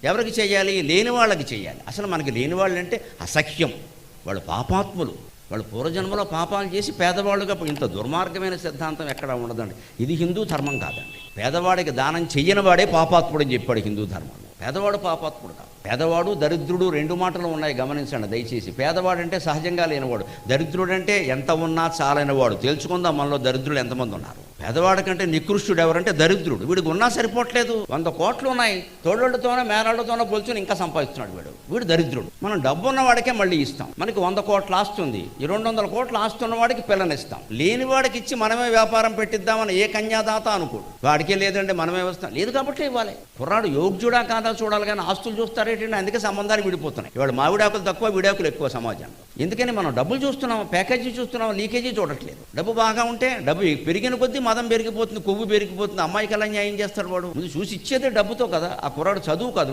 ఎవరికి చేయాలి? లేని వాళ్ళకి చేయాలి. అసలు మనకి లేని వాళ్ళు అంటే అసహ్యం, వాళ్ళు పాపాత్ములు, వాళ్ళు పూర్వజన్మలో పాపాలు చేసి పేదవాళ్ళుగా. ఇంత దుర్మార్గమైన సిద్ధాంతం ఎక్కడా ఉండదండి. ఇది హిందూ ధర్మం కాదండి. పేదవాడికి దానం చెయ్యని వాడే పాపాత్ముడు అని చెప్పాడు హిందూ ధర్మం. పేదవాడు పాపాత్ముడు కాదు. పేదవాడు దరిద్రుడు రెండు మాటలు ఉన్నాయి, గమనించండి దయచేసి. పేదవాడంటే సహజంగా లేనివాడు, దరిద్రుడంటే ఎంత ఉన్నా చాలనివాడు. తేల్చుకుందాం మనలో దరిద్రులు ఎంతమంది ఉన్నారు. పేదవాడి కంటే నికృష్టుడు ఎవరంటే దరిద్రుడు. వీడికి ఉన్నా సరిపోవట్లేదు, 100 కోట్లు ఉన్నాయి, తోడోళ్ళతోనో మేనాళ్ళతోనో పోల్చుని ఇంకా సంపాదిస్తున్నాడు వీడు దరిద్రుడు. మనం డబ్బు ఉన్నవాడికే మళ్ళీ ఇస్తాం. మనకి 100 కోట్ల ఆస్తి ఉంది, 200 కోట్ల ఆస్తి ఉన్నవాడికి పిల్లనిస్తాం. లేని వాడికి ఇచ్చి మనమే వ్యాపారం పెట్టిద్దామని ఏ కన్యాదాత అనుకోడు. వాడికే లేదంటే మనమే వస్తాం. లేదు కాబట్టి ఇవ్వాలి. కుర్రాడు యోగ్యుడా కాదా చూడాలి, కానీ ఆస్తులు చూస్తారేంటంటే అందుకే సంబంధాలు విడిపోతున్నాయి. ఇవాడు మావిడాకులు తక్కువ, విడాకులు ఎక్కువ సమాజంలో. ఎందుకని మనం డబ్బులు చూస్తున్నాం, ప్యాకేజీ చూస్తున్నాం, లీకేజీ చూడట్లేదు. డబ్బు బాగా ఉంటే డబ్బు పెరిగిన కొద్దీ మదం పెరిగిపోతుంది, కొవ్వు పెరిగిపోతుంది. అమ్మాయికి ఎలా న్యాయం చేస్తాడు వాడు? ముందు చూసి ఇచ్చేదే డబ్బుతో కదా. ఆ కుర్రాడు చదువు కాదు.